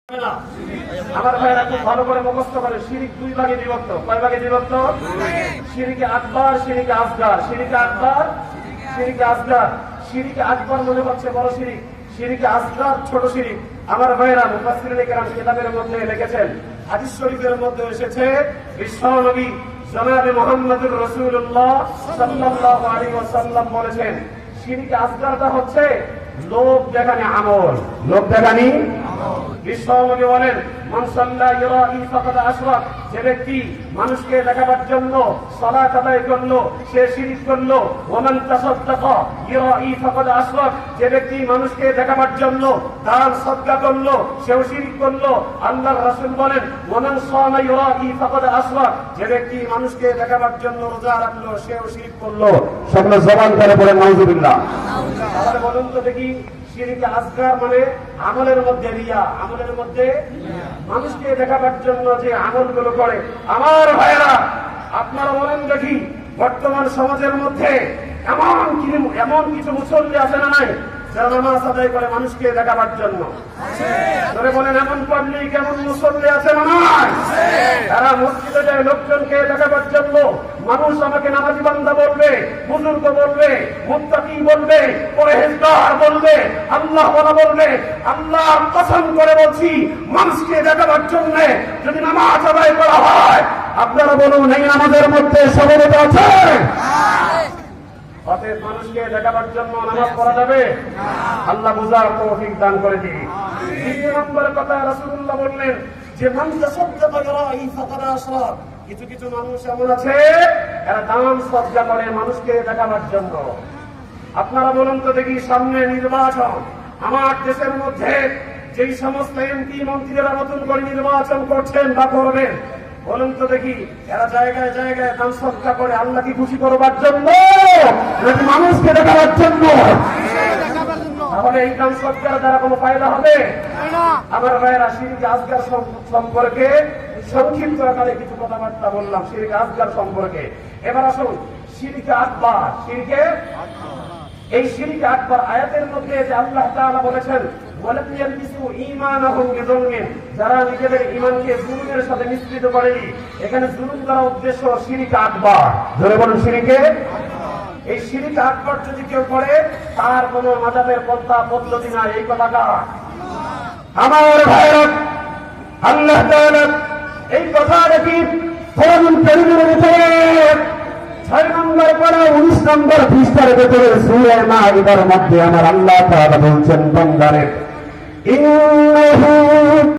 আমার ভাইয়েরা খুব ভালো করে মুখস্থ করে। শিরিক দুই ভাগে বিভক্ত। কয় ভাগে বিভক্ত? শিরিকে আকবার, শিরিকে আসগার। শিরিকে আকবার, শিরিকে আসগার। শিরিকে আকবার মনে হচ্ছে বড় শিরিক, শিরিকে আসগার ছোট শিরিক। আমার ভাইয়েরা মুফাসসিরিনে কেরাম কিতাবের মধ্যে লিখেছেন, হাদিস শরীফের মধ্যে এসেছে, বিশ্বনবী জনাবে মুহাম্মদুর রাসূলুল্লাহ সাল্লাল্লাহু আলাইহি ওয়াসাল্লাম বলেছেন, শিরিকে আসগারটা হচ্ছে লোক দেখানি আমল। লোক দেখানি বিশ্বনবী বলেন, মান সাল্লা ইরাই ফাকাদ আশরাক, যে ব্যক্তি মানুষকে দেখাবার জন্য সালাত আদায় করলো সে শিরক করলো। ওয়া মান তাসাদ্দাকা ইরাই ফাকাদ আশরাক, যে ব্যক্তি মানুষকে দেখাবার জন্য দান সদকা করলো সেও শিরক করলো। আল্লাহর রাসূল বলেন, ওয়া মান সামা ইরাই ফাকাদ আশরাক, যে ব্যক্তি মানুষকে দেখাবার জন্য রোজা রাখলো সেও শিরক করলো। সকলে জবান করে বলেন নাউযুবিল্লাহ। তাহলে বলুন তো দেখি, শিরকে আসগার মানে আমলের মধ্যে রিয়া, আমলের মধ্যে মানুষকে দেখাবার জন্য যে আমলগুলো করে। আমার ভাইয়েরা আপনারা বলেন দেখি, বর্তমান সমাজের মধ্যে এমন কিছু মুসল্লি আছে না নাই যারা নামাজ আদায় করে মানুষকে দেখাবার জন্য? ধরে বলেন, এমন পাবলিক, এমন মুসল্লি আছে না নাই? তারা মসজিদে যায় লোকজনকে দেখাবার জন্য, মানুষ আমাকে নামাজি বান্দা বলবে, বুজুর্গ বলবে, মুত্তাকি বলবে, পরহেজগার বলবে, আল্লাহ ওয়ালা বলবে। আল্লাহর কসম করে বলছি, মানুষকে দেখাবার জন্য যদি নামাজ আদায় করা হয়, আপনারা বলুন এই নামাজের মধ্যে সবরতা আছে? অতএব মানুষকে দেখাবার জন্য নামাজ পড়া যাবে? আল্লাহ বুঝার তৌফিক দান করে দিন। দ্বিতীয় নম্বরের কথা রাসূলুল্লাহ বললেন যে, মান তাসাদ্দাকা ইরাই ফাকাদ আশরাক, কিছু কিছু মানুষ এমন আছে এরা দান সদকা করে মানুষকে দেখাবার জন্য। আপনারা বলুন তো দেখি, সামনে নির্বাচন, আমার দেশের মধ্যে যেই সমস্ত এমপি মন্ত্রীরা নতুন করে নির্বাচন করছেন বা করবেন, বলুন তো দেখি এরা জায়গায় জায়গায় দান সদকা করে আল্লাহকে খুশি করবার জন্য নাকি মানুষকে দেখাবার জন্য? তাহলে এই দান সদকার দ্বারা কোনো ফায়দা হবে? আমার ভাইয়েরা, শিরকে আসগার সম্পর্কে সংক্ষিপ্ত আকারে কিছু কথাবার্তা বললাম, শিরকে আসগার সম্পর্কে। এবার আসুন শিরকে আকবার। শিরকে এই শিরকে আকবার আয়াতের মধ্যে যে আল্লাহ তাআলা বলেছেন, ওয়ালাম ইয়ালবিসু ঈমানাহুম বিযুলমিন, যারা নিজেদের ঈমানকে জুলুমের সাথে মিশ্রিত করেনি। এখানে জুলুম করা উদ্দেশ্য শিরকে আকবার। ধরে বলুন শিরকে। এই শিরকে আকবার যদি কেউ করে, তার কোনো মাযাবের পন্থা পদ্ধতি নাই। এই কথাটা আমার ভাইরা, আল্লাহ তাআলা এই কথা দেখি কোরআন কারীমের ভিতরে 6 নম্বর পড়া 19 নম্বর পৃষ্ঠার ভিতরে সূরা মাইদার মধ্যে আমার আল্লাহ তাআলা বলছেন, বান্দারে ইন্নাহু